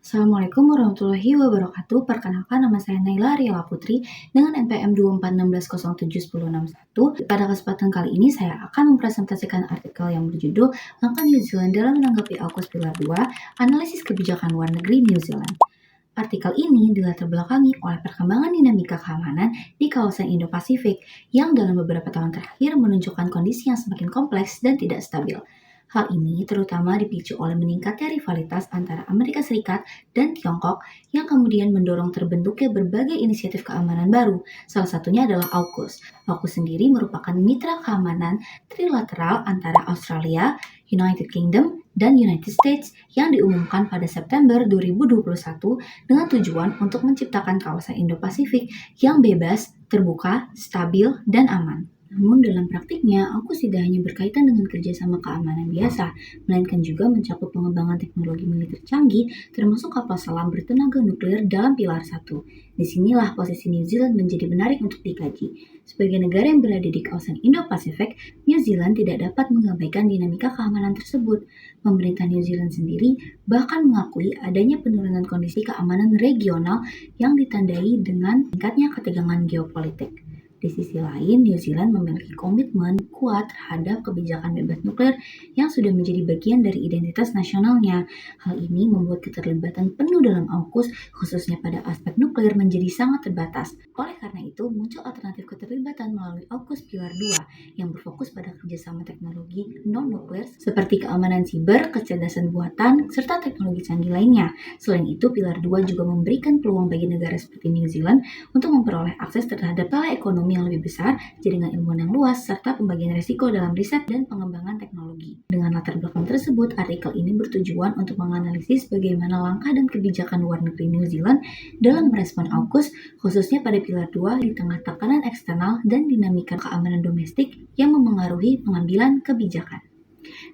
Assalamualaikum warahmatullahi wabarakatuh. Perkenalkan, nama saya Naila Riela Putri dengan NPM 2461607. Pada kesempatan kali ini saya akan mempresentasikan artikel yang berjudul Langkah New Zealand dalam menanggapi AUKUS Pilar 2, Analisis Kebijakan Luar Negeri New Zealand. Artikel ini dilatar belakangi oleh perkembangan dinamika keamanan di kawasan Indo-Pasifik yang dalam beberapa tahun terakhir menunjukkan kondisi yang semakin kompleks dan tidak stabil. Hal ini terutama dipicu oleh meningkatnya rivalitas antara Amerika Serikat dan Tiongkok yang kemudian mendorong terbentuknya berbagai inisiatif keamanan baru. Salah satunya adalah AUKUS. AUKUS sendiri merupakan mitra keamanan trilateral antara Australia, United Kingdom, dan United States yang diumumkan pada September 2021 dengan tujuan untuk menciptakan kawasan Indo-Pasifik yang bebas, terbuka, stabil, dan aman. Namun dalam praktiknya, AUKUS tidak hanya berkaitan dengan kerjasama keamanan biasa, melainkan juga mencakup pengembangan teknologi militer canggih, termasuk kapal selam bertenaga nuklir dalam Pilar 1. Disinilah posisi New Zealand menjadi menarik untuk dikaji. Sebagai negara yang berada di kawasan Indo-Pasifik, New Zealand tidak dapat mengabaikan dinamika keamanan tersebut. Pemerintah New Zealand sendiri bahkan mengakui adanya penurunan kondisi keamanan regional yang ditandai dengan tingkatnya ketegangan geopolitik. Di sisi lain, New Zealand memiliki komitmen kuat terhadap kebijakan bebas nuklir yang sudah menjadi bagian dari identitas nasionalnya. Hal ini membuat keterlibatan penuh dalam AUKUS, khususnya pada aspek nuklir, menjadi sangat terbatas. Oleh karena itu, muncul alternatif keterlibatan melalui AUKUS Pilar 2 yang berfokus pada kerjasama teknologi non-nuklir seperti keamanan siber, kecerdasan buatan, serta teknologi canggih lainnya. Selain itu, Pilar 2 juga memberikan peluang bagi negara seperti New Zealand untuk memperoleh akses terhadap teleekonomi yang lebih besar, jaringan ilmuwan yang luas, serta pembagian risiko dalam riset dan pengembangan teknologi. Dengan latar belakang tersebut, artikel ini bertujuan untuk menganalisis bagaimana langkah dan kebijakan luar negeri New Zealand dalam merespon AUKUS, khususnya pada Pilar 2 di tengah tekanan eksternal dan dinamika keamanan domestik yang memengaruhi pengambilan kebijakan.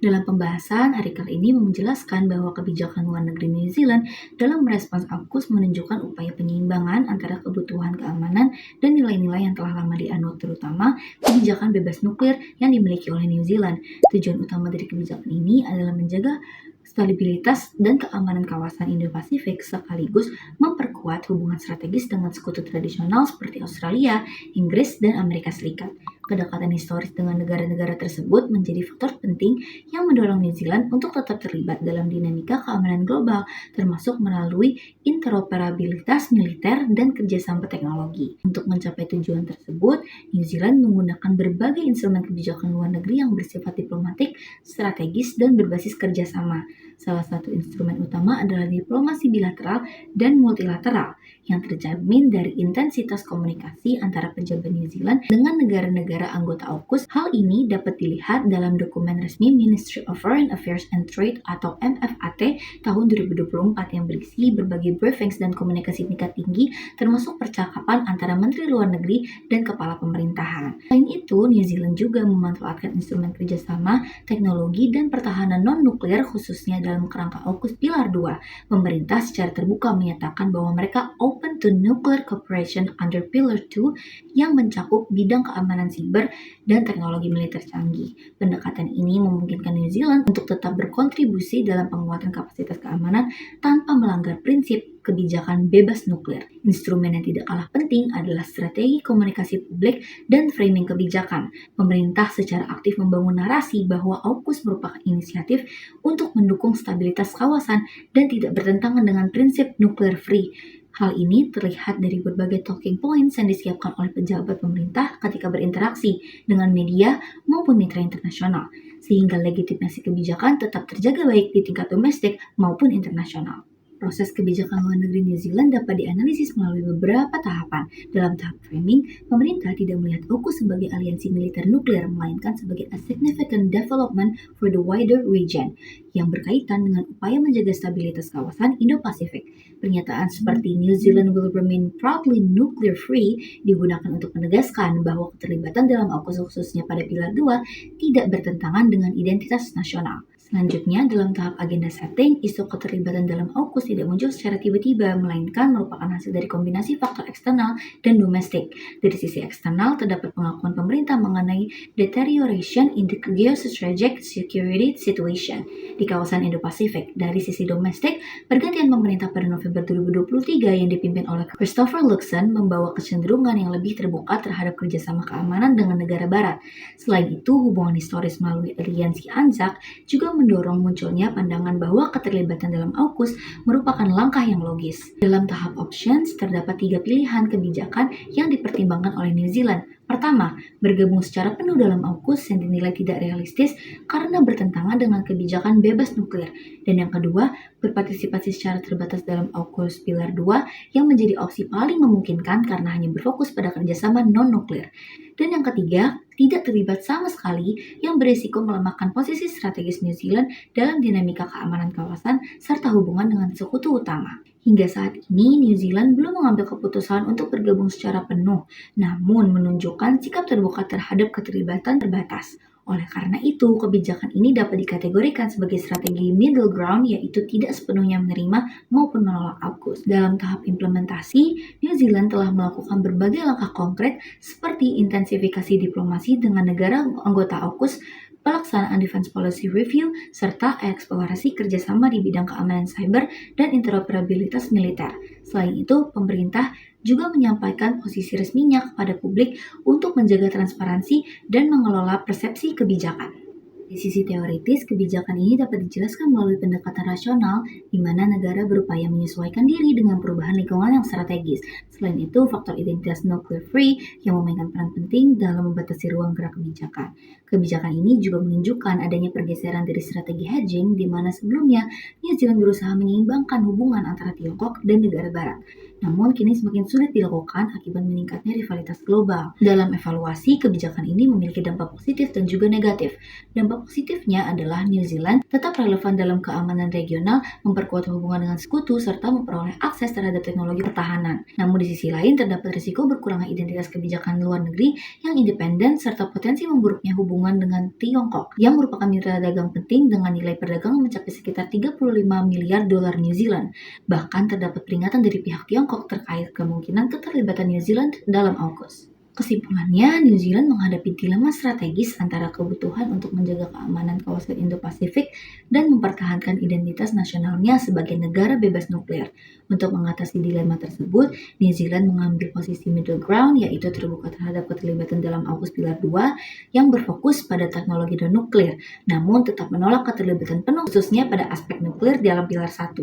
Dalam pembahasan, artikel ini menjelaskan bahwa kebijakan luar negeri New Zealand dalam merespons AUKUS menunjukkan upaya penyeimbangan antara kebutuhan keamanan dan nilai-nilai yang telah lama dianut, terutama kebijakan bebas nuklir yang dimiliki oleh New Zealand. Tujuan utama dari kebijakan ini adalah menjaga stabilitas dan keamanan kawasan Indo-Pasifik sekaligus memperkuat hubungan strategis dengan sekutu tradisional seperti Australia, Inggris, dan Amerika Serikat. Kedekatan historis dengan negara-negara tersebut menjadi faktor penting yang mendorong New Zealand untuk tetap terlibat dalam dinamika keamanan global, termasuk melalui interoperabilitas militer dan kerjasama teknologi. Untuk mencapai tujuan tersebut, New Zealand menggunakan berbagai instrumen kebijakan luar negeri yang bersifat diplomatik, strategis, dan berbasis kerjasama. Salah satu instrumen utama adalah diplomasi bilateral dan multilateral yang terjamin dari intensitas komunikasi antara pejabat New Zealand dengan negara-negara anggota AUKUS. Hal ini dapat dilihat dalam dokumen resmi Ministry of Foreign Affairs and Trade atau MFAT tahun 2024 yang berisi berbagai briefings dan komunikasi tingkat tinggi, termasuk percakapan antara Menteri Luar Negeri dan Kepala Pemerintahan. Selain itu, New Zealand juga memanfaatkan instrumen kerjasama, teknologi, dan pertahanan non-nuklir khususnya dalam kerangka AUKUS Pilar 2. Pemerintah secara terbuka menyatakan bahwa mereka open to nuclear cooperation under Pillar 2 yang mencakup bidang keamanan siber dan teknologi militer canggih. Pendekatan ini memungkinkan New Zealand untuk tetap berkontribusi dalam penguatan kapasitas keamanan tanpa melanggar prinsip kebijakan bebas nuklir. Instrumen yang tidak kalah penting adalah strategi komunikasi publik dan framing kebijakan. Pemerintah secara aktif membangun narasi bahwa AUKUS merupakan inisiatif untuk mendukung stabilitas kawasan dan tidak bertentangan dengan prinsip nuclear free. Hal ini terlihat dari berbagai talking points yang disiapkan oleh pejabat pemerintah ketika berinteraksi dengan media maupun mitra internasional, sehingga legitimasi kebijakan tetap terjaga baik di tingkat domestik maupun internasional. Proses kebijakan luar negeri New Zealand dapat dianalisis melalui beberapa tahapan. Dalam tahap framing, pemerintah tidak melihat AUKUS sebagai aliansi militer nuklir, melainkan sebagai a significant development for the wider region, yang berkaitan dengan upaya menjaga stabilitas kawasan Indo-Pasifik. Pernyataan seperti New Zealand will remain proudly nuclear free digunakan untuk menegaskan bahwa keterlibatan dalam AUKUS khususnya pada Pilar 2 tidak bertentangan dengan identitas nasional. Selanjutnya, dalam tahap agenda setting, isu keterlibatan dalam AUKUS tidak muncul secara tiba-tiba, melainkan merupakan hasil dari kombinasi faktor eksternal dan domestik. Dari sisi eksternal, terdapat pengakuan pemerintah mengenai deterioration in the geostrategic security situation di kawasan Indo-Pasifik. Dari sisi domestik, pergantian pemerintah pada November 2023 yang dipimpin oleh Christopher Luxon membawa kecenderungan yang lebih terbuka terhadap kerjasama keamanan dengan negara barat. Selain itu, hubungan historis melalui aliansi ANZAC juga mendorong munculnya pandangan bahwa keterlibatan dalam AUKUS merupakan langkah yang logis. Dalam tahap options, terdapat 3 pilihan kebijakan yang dipertimbangkan oleh New Zealand. Pertama, bergabung secara penuh dalam AUKUS yang dinilai tidak realistis karena bertentangan dengan kebijakan bebas nuklir. Dan yang kedua, berpartisipasi secara terbatas dalam AUKUS Pilar 2 yang menjadi opsi paling memungkinkan karena hanya berfokus pada kerjasama non-nuklir. Dan yang ketiga, tidak terlibat sama sekali yang beresiko melemahkan posisi strategis New Zealand dalam dinamika keamanan kawasan serta hubungan dengan sekutu utama. Hingga saat ini, New Zealand belum mengambil keputusan untuk bergabung secara penuh, namun menunjukkan sikap terbuka terhadap keterlibatan terbatas. Oleh karena itu, kebijakan ini dapat dikategorikan sebagai strategi middle ground, yaitu tidak sepenuhnya menerima maupun menolak AUKUS. Dalam tahap implementasi, New Zealand telah melakukan berbagai langkah konkret seperti intensifikasi diplomasi dengan negara anggota AUKUS, pelaksanaan Defense Policy Review, serta eksplorasi kerjasama di bidang keamanan cyber dan interoperabilitas militer. Selain itu, pemerintah juga menyampaikan posisi resminya kepada publik untuk menjaga transparansi dan mengelola persepsi kebijakan. Di sisi teoritis, kebijakan ini dapat dijelaskan melalui pendekatan rasional, di mana negara berupaya menyesuaikan diri dengan perubahan lingkungan yang strategis. Selain itu, faktor identitas nuclear free yang memainkan peran penting dalam membatasi ruang gerak kebijakan. Kebijakan ini juga menunjukkan adanya pergeseran dari strategi hedging, di mana sebelumnya New Zealand berusaha menyeimbangkan hubungan antara Tiongkok dan negara barat. Namun kini semakin sulit dilakukan akibat meningkatnya rivalitas global. Dalam evaluasi, kebijakan ini memiliki dampak positif dan juga negatif. Dampak positifnya adalah New Zealand tetap relevan dalam keamanan regional, memperkuat hubungan dengan sekutu, serta memperoleh akses terhadap teknologi pertahanan. Namun di sisi lain, terdapat risiko berkurangnya identitas kebijakan luar negeri yang independen, serta potensi memburuknya hubungan dengan Tiongkok, yang merupakan mitra dagang penting dengan nilai perdagangan mencapai sekitar 35 miliar dolar New Zealand. Bahkan terdapat peringatan dari pihak Tiongkok terkait kemungkinan keterlibatan New Zealand dalam AUKUS. Kesimpulannya, New Zealand menghadapi dilema strategis antara kebutuhan untuk menjaga keamanan kawasan Indo-Pasifik dan mempertahankan identitas nasionalnya sebagai negara bebas nuklir. Untuk mengatasi dilema tersebut, New Zealand mengambil posisi middle ground, yaitu terbuka terhadap keterlibatan dalam AUKUS Pilar 2 yang berfokus pada teknologi non-nuklir, namun tetap menolak keterlibatan penuh khususnya pada aspek nuklir dalam Pilar 1.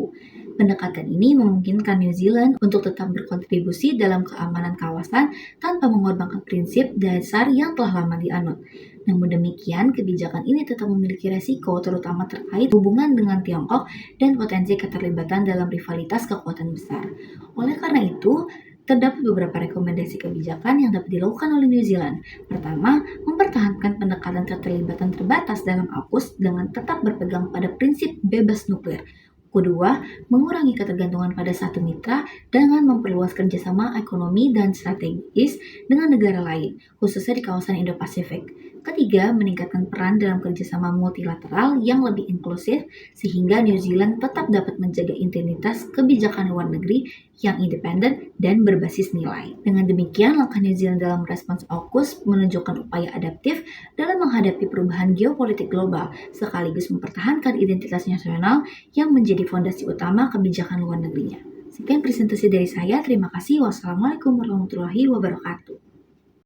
Pendekatan ini memungkinkan New Zealand untuk tetap berkontribusi dalam keamanan kawasan tanpa mengorbankan prinsip dasar yang telah lama dianut. Namun demikian, kebijakan ini tetap memiliki resiko terutama terkait hubungan dengan Tiongkok dan potensi keterlibatan dalam rivalitas kekuatan besar. Oleh karena itu, terdapat beberapa rekomendasi kebijakan yang dapat dilakukan oleh New Zealand. Pertama, mempertahankan pendekatan keterlibatan terbatas dalam AUKUS dengan tetap berpegang pada prinsip bebas nuklir. Kedua, mengurangi ketergantungan pada satu mitra dengan memperluas kerjasama ekonomi dan strategis dengan negara lain, khususnya di kawasan Indo-Pasifik. Ketiga, meningkatkan peran dalam kerjasama multilateral yang lebih inklusif sehingga New Zealand tetap dapat menjaga identitas kebijakan luar negeri yang independen dan berbasis nilai. Dengan demikian, langkah New Zealand dalam respons AUKUS menunjukkan upaya adaptif dalam menghadapi perubahan geopolitik global, sekaligus mempertahankan identitas nasional yang menjadi fondasi utama kebijakan luar negerinya. Sekian presentasi dari saya, terima kasih. Wassalamualaikum warahmatullahi wabarakatuh.